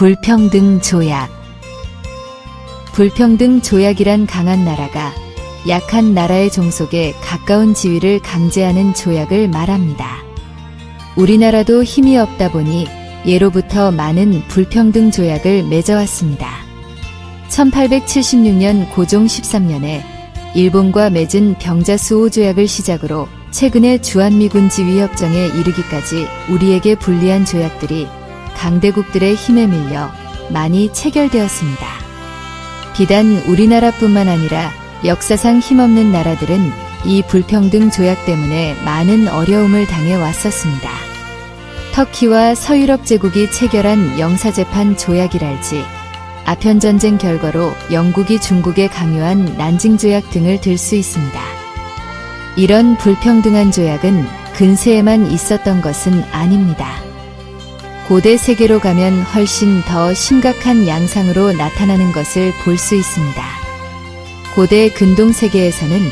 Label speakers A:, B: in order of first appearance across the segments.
A: 불평등 조약. 불평등 조약이란 강한 나라가 약한 나라의 종속에 가까운 지위를 강제하는 조약을 말합니다. 우리나라도 힘이 없다 보니 예로부터 많은 불평등 조약을 맺어왔습니다. 1876년 고종 13년에 일본과 맺은 병자수호 조약을 시작으로 최근의 주한미군지 위협정에 이르기까지 우리에게 불리한 조약들이 강대국들의 힘에 밀려 많이 체결되었습니다. 비단 우리나라뿐만 아니라 역사상 힘없는 나라들은 이 불평등 조약 때문에 많은 어려움을 당해 왔었습니다. 터키와 서유럽 제국이 체결한 영사재판 조약이랄지, 아편전쟁 결과로 영국이 중국에 강요한 난징조약 등을 들 수 있습니다. 이런 불평등한 조약은 근세에만 있었던 것은 아닙니다. 고대 세계로 가면 훨씬 더 심각한 양상으로 나타나는 것을 볼 수 있습니다. 고대 근동 세계에서는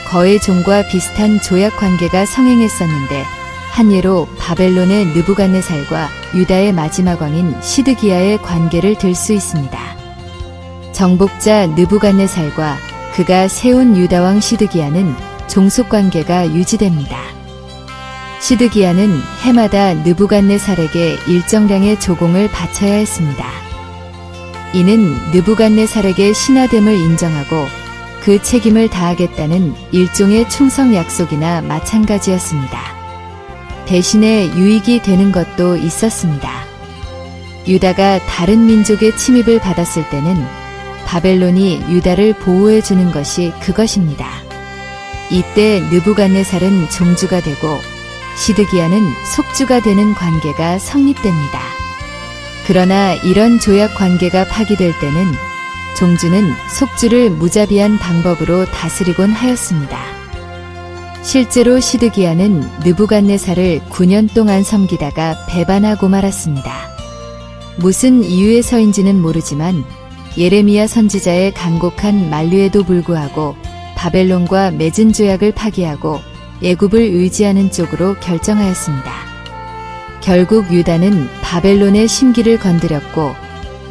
A: 거해종과 비슷한 조약 관계가 성행했었는데, 한 예로 바벨론의 느부갓네살과 유다의 마지막 왕인 시드기야의 관계를 들 수 있습니다. 정복자 느부갓네살과 그가 세운 유다왕 시드기야는 종속관계가 유지됩니다. 시드기야는 해마다 느부갓네살에게 일정량의 조공을 바쳐야 했습니다. 이는 느부갓네살에게 신하됨을 인정하고 그 책임을 다하겠다는 일종의 충성 약속이나 마찬가지였습니다. 대신에 유익이 되는 것도 있었습니다. 유다가 다른 민족의 침입을 받았을 때는 바벨론이 유다를 보호해 주는 것이 그것입니다. 이때 느부갓네살은 종주가 되고 시드기야는 속주가 되는 관계가 성립됩니다. 그러나 이런 조약 관계가 파기될 때는 종주는 속주를 무자비한 방법으로 다스리곤 하였습니다. 실제로 시드기야는 느부갓네살을 9년 동안 섬기다가 배반하고 말았습니다. 무슨 이유에서인지는 모르지만 예레미야 선지자의 간곡한 만류에도 불구하고 바벨론과 맺은 조약을 파기하고 애굽을 의지하는 쪽으로 결정하였습니다. 결국 유다는 바벨론의 심기를 건드렸고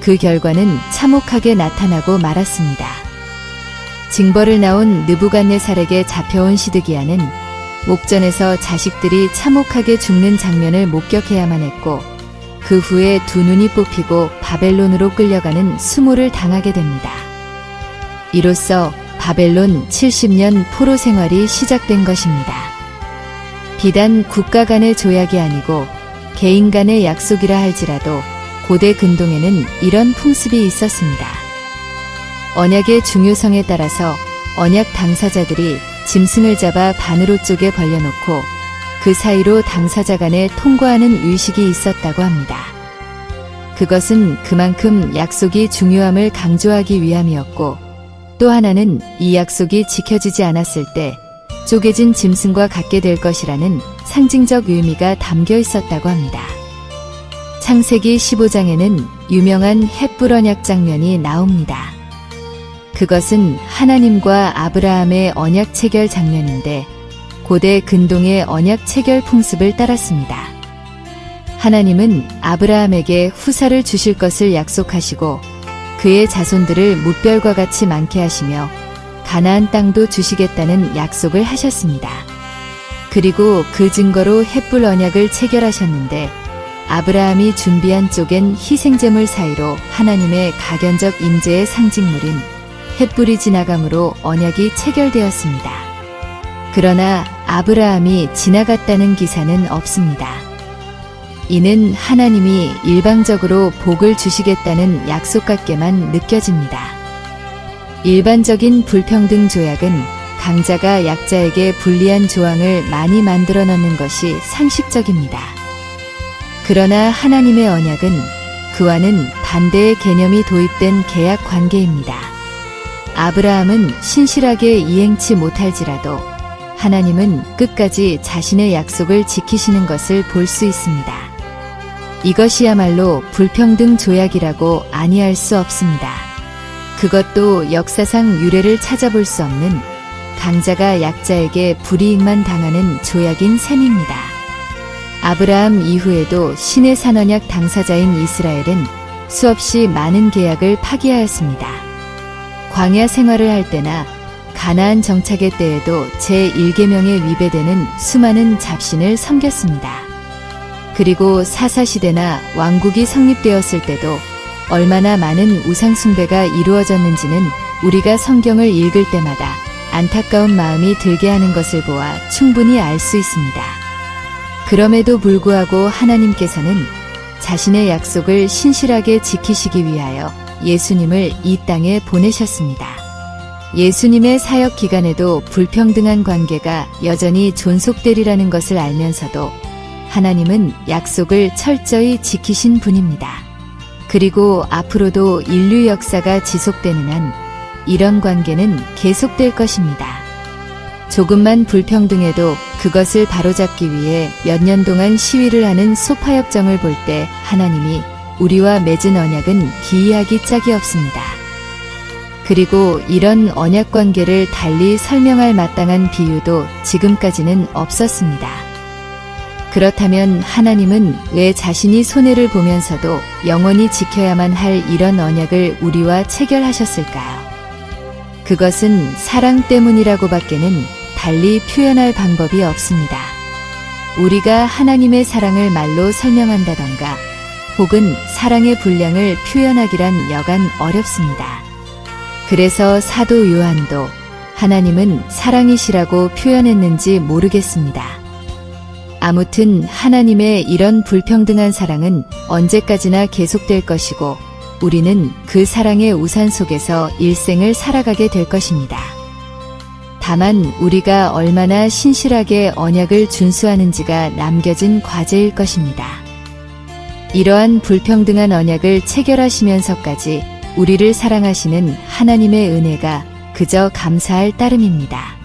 A: 그 결과는 참혹하게 나타나고 말았습니다. 징벌을 나온 느부갓네살에게 잡혀온 시드기야는 목전에서 자식들이 참혹하게 죽는 장면을 목격해야만 했고, 그 후에 두 눈이 뽑히고 바벨론으로 끌려가는 수모를 당하게 됩니다. 이로써 바벨론 70년 포로 생활이 시작된 것입니다. 비단 국가 간의 조약이 아니고 개인 간의 약속이라 할지라도 고대 근동에는 이런 풍습이 있었습니다. 언약의 중요성에 따라서 언약 당사자들이 짐승을 잡아 반으로 쪼개 벌려놓고 그 사이로 당사자 간에 통과하는 의식이 있었다고 합니다. 그것은 그만큼 약속이 중요함을 강조하기 위함이었고, 또 하나는 이 약속이 지켜지지 않았을 때 쪼개진 짐승과 같게 될 것이라는 상징적 의미가 담겨 있었다고 합니다. 창세기 15장에는 유명한 헷불 언약 장면이 나옵니다. 그것은 하나님과 아브라함의 언약 체결 장면인데, 고대 근동의 언약 체결 풍습을 따랐습니다. 하나님은 아브라함에게 후사를 주실 것을 약속하시고 그의 자손들을 무별과 같이 많게 하시며 가나안 땅도 주시겠다는 약속을 하셨습니다. 그리고 그 증거로 헷불 언약을 체결하셨는데, 아브라함이 준비한 쪼갠 희생제물 사이로 하나님의 가견적 임재의 상징물인 헷불이 지나감으로 언약이 체결되었습니다. 그러나 아브라함이 지나갔다는 기사는 없습니다. 이는 하나님이 일방적으로 복을 주시겠다는 약속 같게만 느껴집니다. 일반적인 불평등 조약은 강자가 약자에게 불리한 조항을 많이 만들어 넣는 것이 상식적입니다. 그러나 하나님의 언약은 그와는 반대의 개념이 도입된 계약 관계입니다. 아브라함은 신실하게 이행치 못할지라도 하나님은 끝까지 자신의 약속을 지키시는 것을 볼 수 있습니다. 이것이야말로 불평등 조약이라고 아니할 수 없습니다. 그것도 역사상 유래를 찾아볼 수 없는 강자가 약자에게 불이익만 당하는 조약인 셈입니다. 아브라함 이후에도 신의 산언약 당사자인 이스라엘은 수없이 많은 계약을 파기하였습니다. 광야 생활을 할 때나 가나안 정착의 때에도 제1계명에 위배되는 수많은 잡신을 섬겼습니다. 그리고 사사시대나 왕국이 성립되었을 때도 얼마나 많은 우상숭배가 이루어졌는지는 우리가 성경을 읽을 때마다 안타까운 마음이 들게 하는 것을 보아 충분히 알 수 있습니다. 그럼에도 불구하고 하나님께서는 자신의 약속을 신실하게 지키시기 위하여 예수님을 이 땅에 보내셨습니다. 예수님의 사역 기간에도 불평등한 관계가 여전히 존속되리라는 것을 알면서도 하나님은 약속을 철저히 지키신 분입니다. 그리고 앞으로도 인류 역사가 지속되는 한 이런 관계는 계속될 것입니다. 조금만 불평등해도 그것을 바로잡기 위해 몇 년 동안 시위를 하는 소파협정을 볼 때 하나님이 우리와 맺은 언약은 기이하기 짝이 없습니다. 그리고 이런 언약 관계를 달리 설명할 마땅한 비유도 지금까지는 없었습니다. 그렇다면 하나님은 왜 자신이 손해를 보면서도 영원히 지켜야만 할 이런 언약을 우리와 체결하셨을까요? 그것은 사랑 때문이라고 밖에는 달리 표현할 방법이 없습니다. 우리가 하나님의 사랑을 말로 설명한다던가 혹은 사랑의 분량을 표현하기란 여간 어렵습니다. 그래서 사도 요한도 하나님은 사랑이시라고 표현했는지 모르겠습니다. 아무튼 하나님의 이런 불평등한 사랑은 언제까지나 계속될 것이고 우리는 그 사랑의 우산 속에서 일생을 살아가게 될 것입니다. 다만 우리가 얼마나 신실하게 언약을 준수하는지가 남겨진 과제일 것입니다. 이러한 불평등한 언약을 체결하시면서까지 우리를 사랑하시는 하나님의 은혜가 그저 감사할 따름입니다.